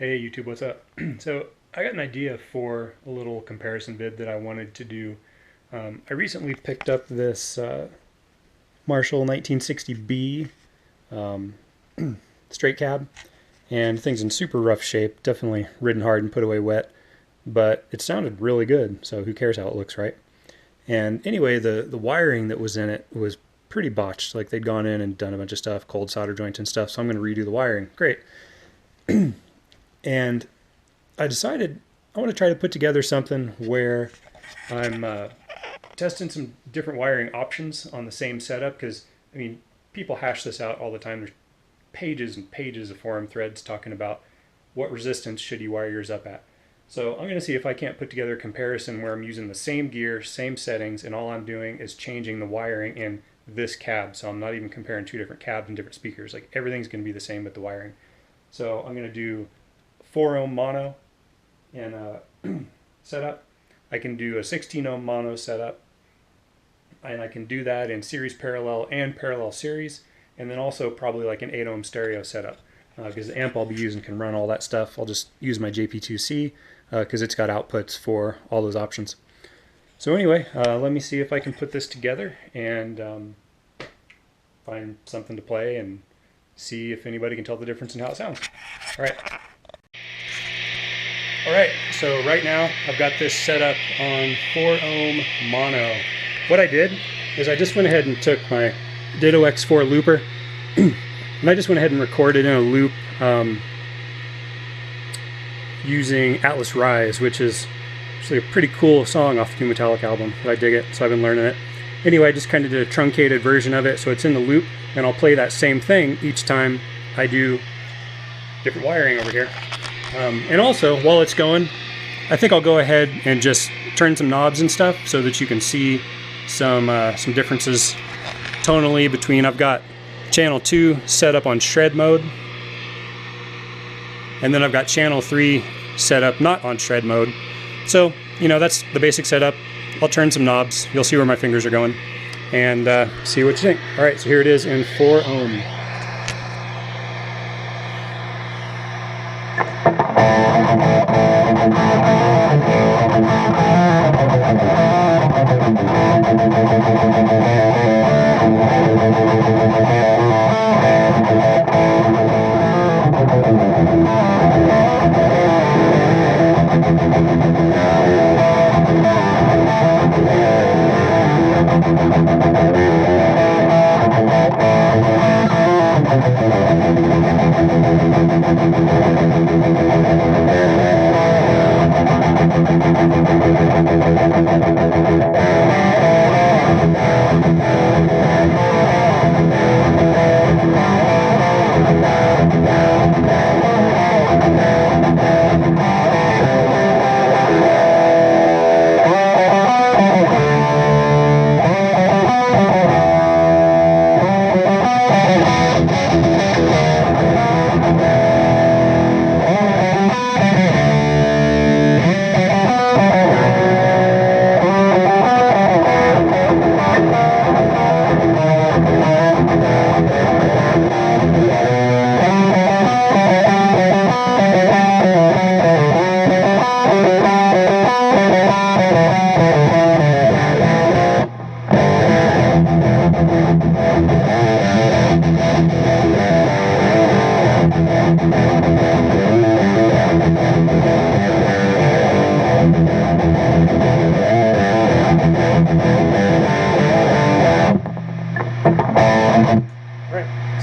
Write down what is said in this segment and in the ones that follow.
Hey YouTube, what's up? So I got an idea for a little comparison vid that I wanted to do. I recently picked up this Marshall 1960B straight cab, and things in super rough shape, definitely ridden hard and put away wet, but it sounded really good, so who cares how it looks, right? And anyway, the wiring that was in it was pretty botched. Like, they'd gone in and done a bunch of stuff, cold solder joints and stuff, so I'm going to redo the wiring. Great. And I decided I want to try to put together something where I'm testing some different wiring options on the same setup, because, I mean, people hash this out all the time. There's pages and pages of forum threads talking about what resistance should you wire yours up at. So I'm going to see if I can't put together a comparison where I'm using the same gear, same settings, and all I'm doing is changing the wiring in this cab. So I'm not even comparing two different cabs and different speakers. Like, everything's going to be the same with the wiring. So I'm going to do 4 ohm mono in a setup. I can do a 16 ohm mono setup, and I can do that in series parallel and parallel series, and then also probably like an 8 ohm stereo setup, because the amp I'll be using can run all that stuff. I'll just use my JP-2C because it's got outputs for all those options. So anyway, let me see if I can put this together and find something to play and see if anybody can tell the difference in how it sounds. All right, so right now I've got this set up on 4 ohm mono. What I did is I just went ahead and took my Ditto X4 looper and I just went ahead and recorded in a loop using Atlas Rise, which is actually a pretty cool song off the New Metallic album. I dig it, so I've been learning it. Anyway, I just kind of did a truncated version of it, so it's in the loop, and I'll play that same thing each time I do different wiring over here. And also, while it's going, I think I'll go ahead and just turn some knobs and stuff so that you can see some differences tonally between. I've got channel 2 set up on shred mode, and then I've got channel 3 set up not on shred mode. So, you know, that's the basic setup. I'll turn some knobs, you'll see where my fingers are going, and see what you think. All right, so here it is in 4 ohm.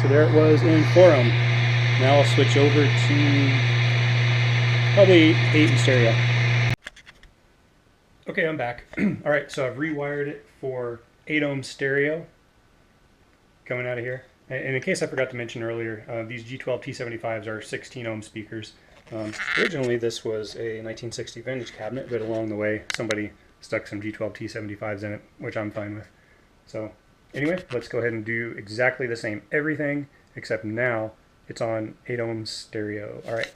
So there it was in 4 ohm. Now I'll switch over to probably 8 in stereo. Okay, I'm back. Alright, so I've rewired it for 8 ohm stereo coming out of here. And in case I forgot to mention earlier, these G12T-75s are 16 ohm speakers. Originally this was a 1960 vintage cabinet, but along the way somebody stuck some G12T-75s in it, which I'm fine with. So anyway, let's go ahead and do exactly the same everything, except now it's on 8 ohm stereo. All right.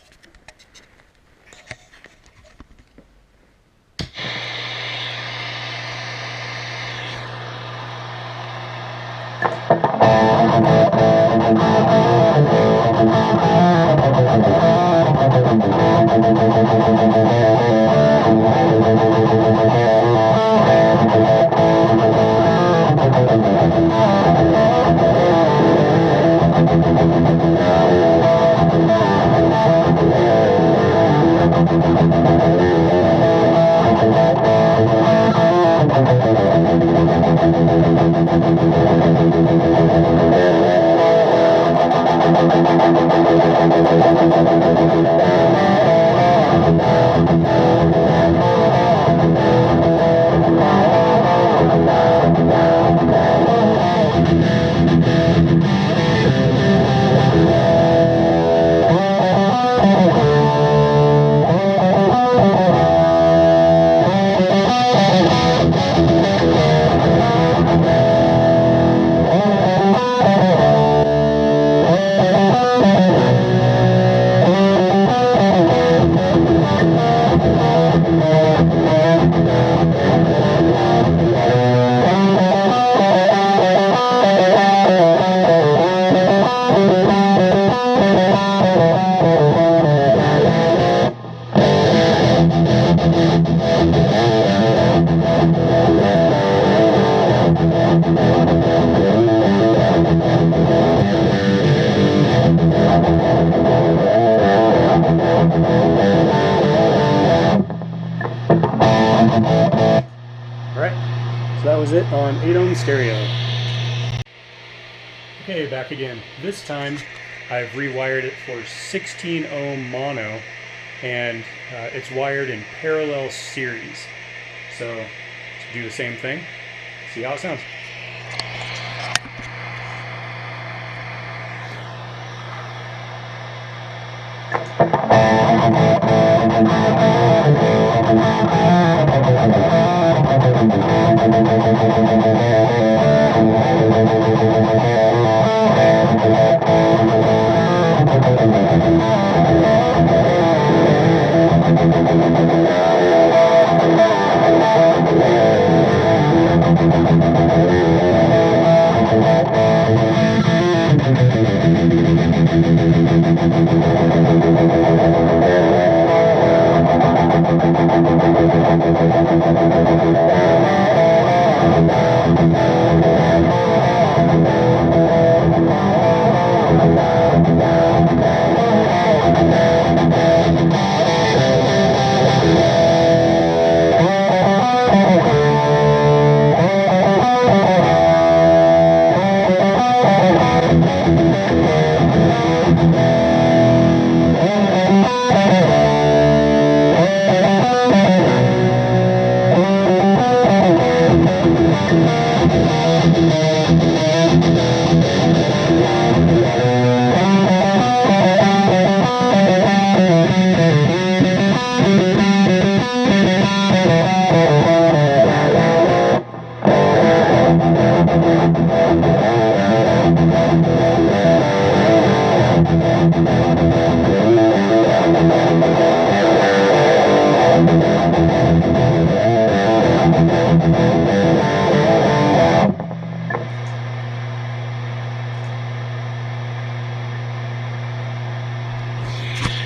So that was it on 8 ohm stereo. Okay, back again. This time I've rewired it for 16 ohm mono, and it's wired in parallel series. So let's do the same thing, see how it sounds.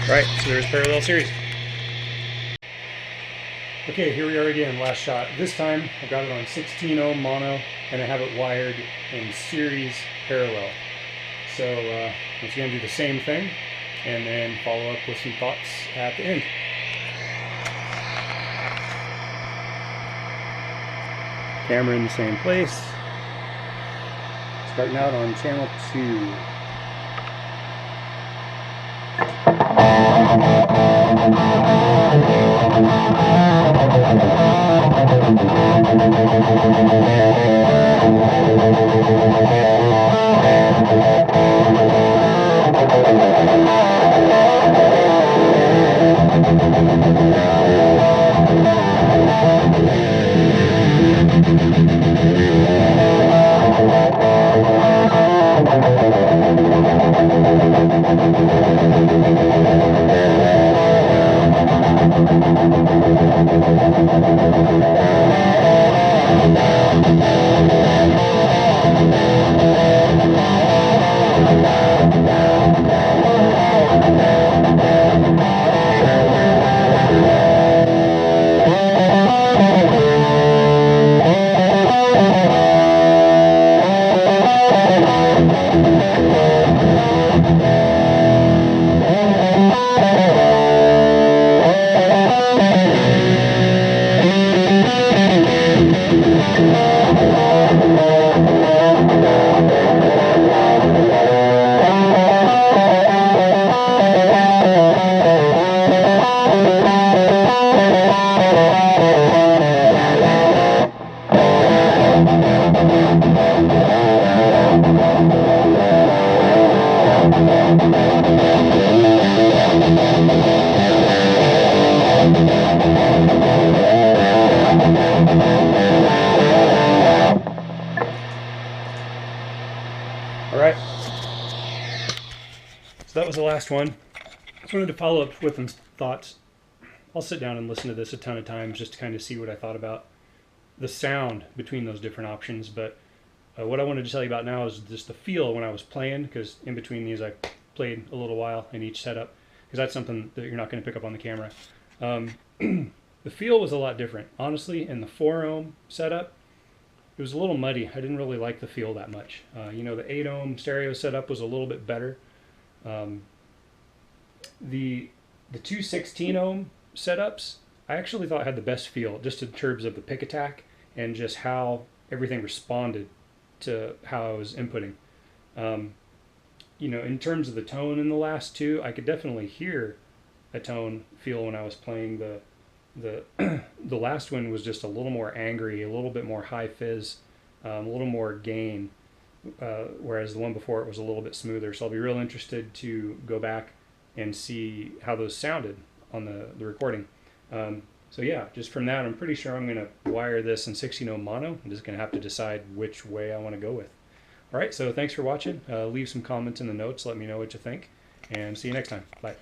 Right, so there's parallel series. Okay, here we are again, last shot. This time I've got it on 16 ohm mono, and I have it wired in series parallel. So I'm going to do the same thing, and then follow up with some thoughts at the end. Camera in the same place. Starting out on channel 2. Alright, so that was the last one. I just wanted to follow up with some thoughts. I'll sit down and listen to this a ton of times just to kind of see what I thought about the sound between those different options, but what I wanted to tell you about now is just the feel when I was playing, because in between these I played a little while in each setup, because that's something that you're not going to pick up on the camera. The feel was a lot different. Honestly, in the 4 ohm setup, it was a little muddy. I didn't really like the feel that much. You know, the 8 ohm stereo setup was a little bit better. The 2 16 ohm setups, I actually thought had the best feel, just in terms of the pick attack and just how everything responded to how I was inputting. You know, in terms of the tone in the last two, I could definitely hear a tone feel when I was playing the the last one was just a little more angry, a little bit more high fizz, a little more gain, whereas the one before it was a little bit smoother. So I'll be real interested to go back and see how those sounded on the recording. So yeah, just from that, I'm pretty sure I'm going to wire this in 16 ohm mono. I'm just going to have to decide which way I want to go with. All right, so thanks for watching. Leave some comments in the notes. Let me know what you think, and see you next time. Bye.